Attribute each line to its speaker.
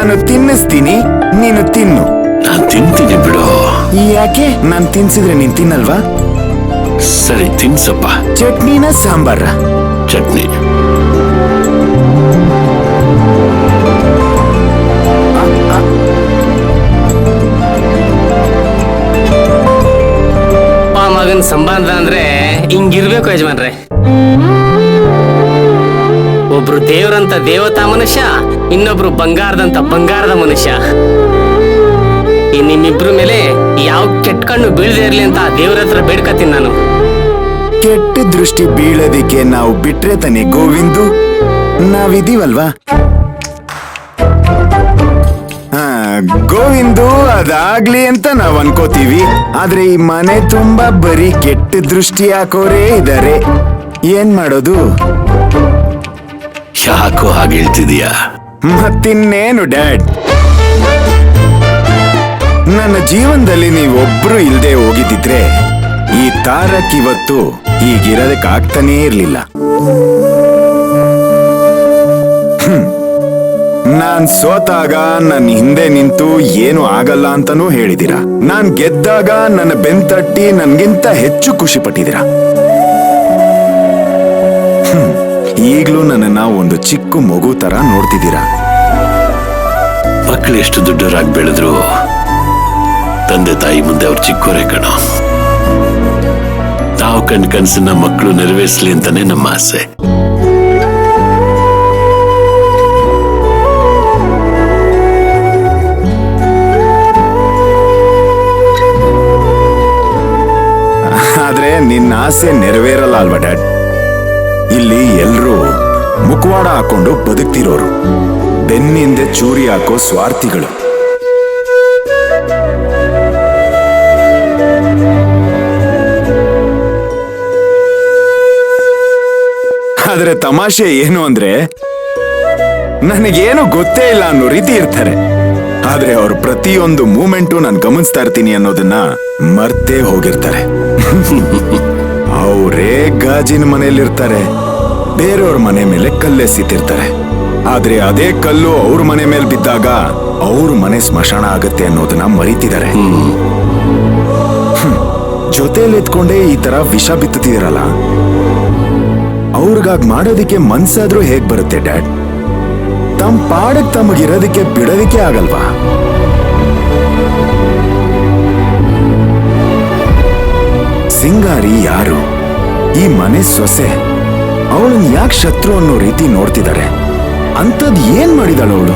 Speaker 1: ನಾನು ತಿನ್ನಿಸ್ತೀನಿ, ನೀನು ತಿನ್ನು.
Speaker 2: ನಾನ್ ತಿಂತೀನಿ ಬಿಡು.
Speaker 1: ಯಾಕೆ? ನಾನ್ ತಿನ್ಸಿದ್ರೆ ನೀನ್ ತಿನ್ನಲ್ವಾ?
Speaker 2: ಸರಿ ತಿನ್ಸಪ್ಪ.
Speaker 1: ಚಟ್ನಿನ ಸಾಂಬಾರ?
Speaker 2: ಚಟ್ನಿ.
Speaker 3: ಮಗನ್ ಸಂಬಂಧ ಅಂದ್ರೆ ಹಿಂಗಿರ್ಬೇಕು ಯಜಮಾನ್ರೆ. ಒಬ್ರು ದೇವ್ರಂತ ದೇವತಾ ಮನುಷ್ಯ, ಇನ್ನೊಬ್ರು ಬಂಗಾರದಂತ ಬಂಗಾರದ ಮನುಷ್ಯ. ಈ ನಿಮ್ಮಿಬ್ರ ಮೇಲೆ ಯಾವ ಕೆಟ್ಟ ಕಣ್ಣು ಬೀಳದೆ ಇರ್ಲಿ ಅಂತ ದೇವ್ರ ಹತ್ರ ಬೇಡ್ಕತೀನಿ ನಾನು.
Speaker 1: ಕೆಟ್ಟ ದೃಷ್ಟಿ ಬೀಳೋದಿಕ್ಕೆ ನಾವು ಬಿಟ್ರೆ ತಾನೆ ಗೋವಿಂದು, ನಾವಿದೀವಲ್ವಾ? ಗೋವಿಂದು ಅದಾಗ್ಲಿ ಅಂತ ನಾವ್ ಅನ್ಕೋತೀವಿ, ಆದ್ರೆ ಈ ಮನೆ ತುಂಬಾ ಬರೀ ಕೆಟ್ಟ ದೃಷ್ಟಿ ಹಾಕೋರೇ ಇದಾರೆ. ಏನ್ ಮಾಡೋದು?
Speaker 2: ಯಾಕೋ ಹಾಗೆ ಹೇಳ್ತಿದೀಯಾ?
Speaker 1: ಮತ್ತಿನ್ನೇನು ಡ್ಯಾಡ್, ನನ್ನ ಜೀವನದಲ್ಲಿ ನೀವೊಬ್ರು ಇಲ್ದೆ ಹೋಗಿದ್ದಿದ್ರೆ ಈ ತಾರಕ್ ಇವತ್ತು ಹೀಗಿರೋದಕ್ಕೆ ಆಗ್ತಾನೇ ಇರ್ಲಿಲ್ಲ. ನಾನ್ ಸೋತಾಗ ನನ್ನ ಹಿಂದೆ ನಿಂತು ಏನು ಆಗಲ್ಲ ಅಂತಾನೂ ಹೇಳಿದಿರ. ನಾನ್ ಗೆದ್ದಾಗ ನನ್ನ ಬೆಂತಟ್ಟಿ ನನ್ಗಿಂತ ಹೆಚ್ಚು ಖುಷಿ ಪಟ್ಟಿದಿರ. ಈಗ್ಲೂ ನನ್ನನ್ನ ಒಂದು ಚಿಕ್ಕ ಮಗು ತರ ನೋಡ್ತಿದ್ದೀರಾ.
Speaker 2: ಮಕ್ಕಳು ಎಷ್ಟು ದೊಡ್ಡವರಾಗಿ ಬೆಳೆದ್ರು ತಂದೆ ತಾಯಿ ಮುಂದೆ ಅವ್ರು ಚಿಕ್ಕವರೇ ಕಣೋ. ನಾವು ಕನ್ಸನ್ನ ಮಕ್ಕಳು ನೆರವೇರಿಸಲಿ ಅಂತಾನೆ ನಮ್ಮ ಆಸೆ.
Speaker 1: ಆದ್ರೆ ನಿನ್ನ ಆಸೆ ನೆರವೇರಲ್ಲ ಅಲ್ವಾ ಡ್ಯಾಡ್? ಇಲ್ಲಿ ಎಲ್ರೂ ಮುಖವಾಡ ಹಾಕೊಂಡು ಬದುಕ್ತಿರೋರು, ಬೆನ್ನಿಂದೆ ಚೂರಿ ಹಾಕೋ ಸ್ವಾರ್ಥಿಗಳು. ಆದ್ರೆ ತಮಾಷೆ ಏನು ಅಂದ್ರೆ ನನಗೇನು ಗೊತ್ತೇ ಇಲ್ಲ ಅನ್ನೋ ರೀತಿ ಇರ್ತಾರೆ. ಆದ್ರೆ ಅವ್ರ ಪ್ರತಿಯೊಂದು ಮೂಮೆಂಟು ನಾನು ಗಮನಿಸ್ತಾ ಇರ್ತೀನಿ ಅನ್ನೋದನ್ನ ಮರ್ತೇ ಹೋಗಿರ್ತಾರೆ. ಅವರೇ ಗಾಜಿನ ಮನೆಯಲ್ಲಿರ್ತಾರೆ, ಬೇರೆಯವ್ರ ಮನೆ ಮೇಲೆ ಕಲ್ಲೆಸಿತಿರ್ತಾರೆ. ಆದ್ರೆ ಅದೇ ಕಲ್ಲು ಅವ್ರ ಮನೆ ಮೇಲೆ ಬಿದ್ದಾಗ ಅವ್ರ ಮನೆ ಸ್ಮಶಾನ ಆಗತ್ತೆ ಅನ್ನೋದನ್ನ ಮರೀತಿದ್ದಾರೆ. ಜೊತೆಲಿ ಎತ್ಕೊಂಡೇ ಈ ತರ ವಿಷ ಬಿತ್ತುತ್ತಿರಲ್ಲ. ಅವ್ರಿಗಾಗ್ ಮಾಡೋದಿಕ್ಕೆ ಮನ್ಸಾದ್ರೂ ಹೇಗ್ ಬರುತ್ತೆ ಡ್ಯಾಡ್? ತಮ್ಮ ಪಾಡಕ್ ತಮಗಿರೋದಕ್ಕೆ ಬಿಡೋದಿಕ್ಕೆ ಆಗಲ್ವಾ? ಸಿಂಗಾರಿ ಯಾರು? ಈ ಮನೆ ಸೊಸೆ. ಅವಳನ್ನ ಯಾಕೆ ಶತ್ರು ಅನ್ನೋ ರೀತಿ ನೋಡ್ತಿದ್ದಾರೆ? ಅಂಥದ್ ಏನ್ ಮಾಡಿದಾಳು ಅವಳು?